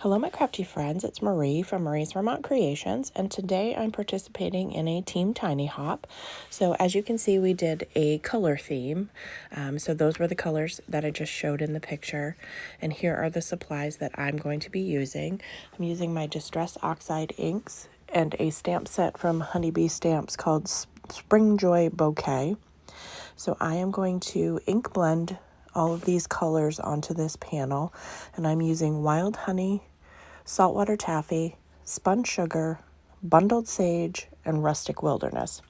Hello, my crafty friends. It's Marie from Marie's Vermont Creations, and today I'm participating in a Team Tiny Hop. So as you can see, we did a color theme. So those were the colors that I just showed in the picture, and here are the supplies that I'm going to be using. I'm using my Distress Oxide inks and a stamp set from Honeybee Stamps called Spring Joy Bouquet. So I am going to ink blend all of these colors onto this panel, and I'm using wild honey, saltwater taffy, spun sugar, bundled sage, and rustic wilderness.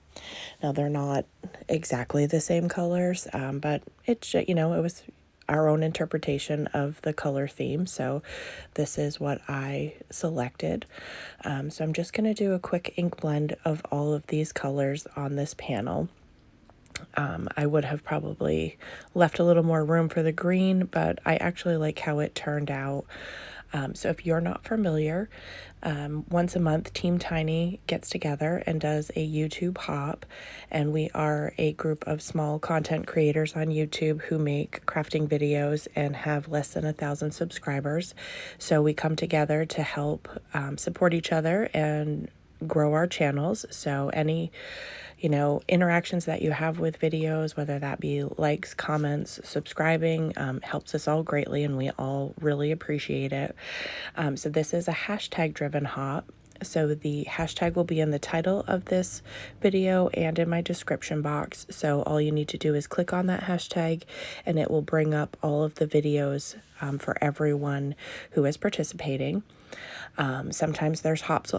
Now they're not exactly the same colors, but it was our own interpretation of the color theme, so this is what I selected. So I'm just going to do a quick ink blend of all of these colors on this panel. I would have probably left a little more room for the green, but I actually like how it turned out. So if you're not familiar, once a month, Team Tiny gets together and does a YouTube hop, and we are a group of small content creators on YouTube who make crafting videos and have less than 1,000 subscribers. So we come together to help support each other and grow our channels. So any interactions that you have with videos, whether that be likes, comments, subscribing, helps us all greatly, and we all really appreciate it. So this is a hashtag driven hop. So the hashtag will be in the title of this video and in my description box. So all you need to do is click on that hashtag and it will bring up all of the videos for everyone who is participating. Sometimes there's hops,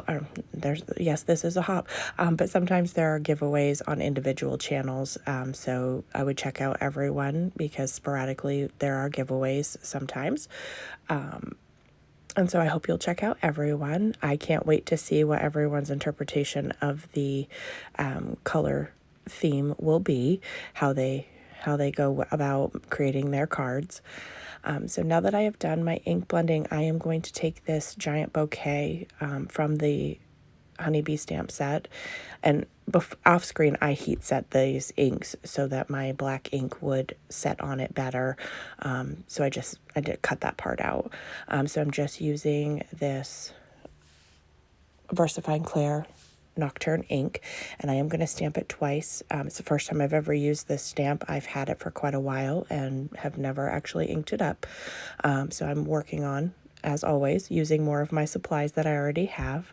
yes, this is a hop, but sometimes there are giveaways on individual channels. So I would check out everyone because sporadically there are giveaways sometimes. And so I hope you'll check out everyone. I can't wait to see what everyone's interpretation of the color theme will be, how they go about creating their cards. So now that I have done my ink blending, I am going to take this giant bouquet from the Honeybee stamp set, and off screen I heat set these inks so that my black ink would set on it better. So I did cut that part out. So I'm just using this VersaFine Clair Nocturne ink, and I am going to stamp it twice. It's the first time I've ever used this stamp. I've had it for quite a while and have never actually inked it up. So I'm working on, as always, using more of my supplies that I already have.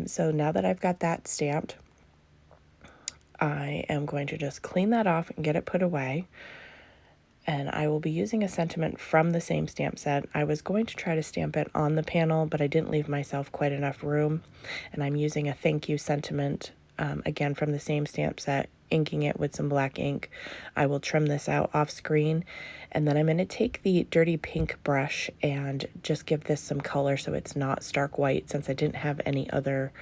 So now that I've got that stamped, I am going to just clean that off and get it put away. And I will be using a sentiment from the same stamp set. I was going to try to stamp it on the panel, but I didn't leave myself quite enough room. And I'm using a thank you sentiment, again from the same stamp set, inking it with some black ink. I will trim this out off screen. And then I'm going to take the dirty pink brush and just give this some color so it's not stark white, since I didn't have any other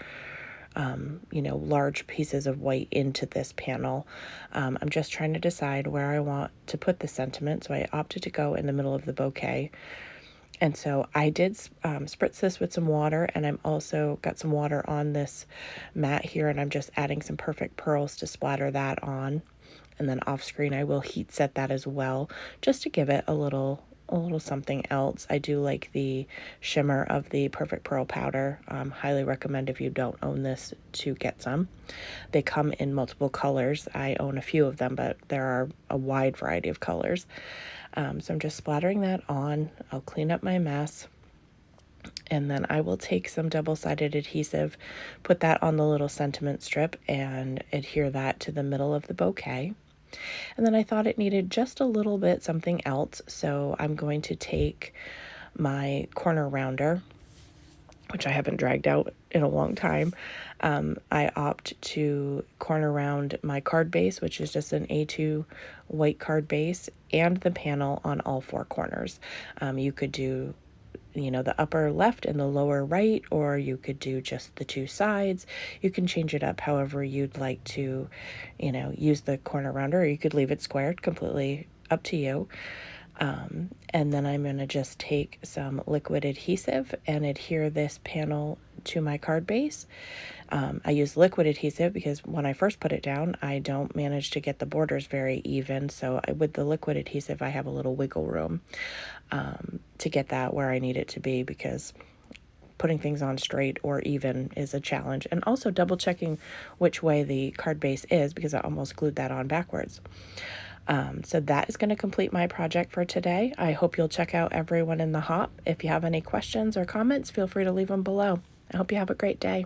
large pieces of white into this panel. I'm just trying to decide where I want to put the sentiment, so I opted to go in the middle of the bouquet. And so I did spritz this with some water, and I'm also got some water on this mat here, and I'm just adding some perfect pearls to splatter that on. And then off screen I will heat set that as well, just to give it a little something else. I do like the shimmer of the Perfect Pearl powder. Highly recommend, if you don't own this, to get some. They come in multiple colors. I own a few of them, but there are a wide variety of colors. So I'm just splattering that on. I'll clean up my mess. And then I will take some double-sided adhesive, put that on the little sentiment strip, and adhere that to the middle of the bouquet. And then I thought it needed just a little bit something else, so I'm going to take my corner rounder, which I haven't dragged out in a long time. I opt to corner round my card base, which is just an A2 white card base, and the panel on all four corners. You could do the upper left and the lower right, or you could do just the two sides. You can change it up however you'd like to, use the corner rounder, or you could leave it squared, completely up to you. And then I'm going to just take some liquid adhesive and adhere this panel to my card base. I use liquid adhesive because when I first put it down, I don't manage to get the borders very even. So with the liquid adhesive, I have a little wiggle room to get that where I need it to be, because putting things on straight or even is a challenge. And also double checking which way the card base is, because I almost glued that on backwards. So that is going to complete my project for today. I hope you'll check out Everyone in the Hop. If you have any questions or comments, feel free to leave them below. I hope you have a great day.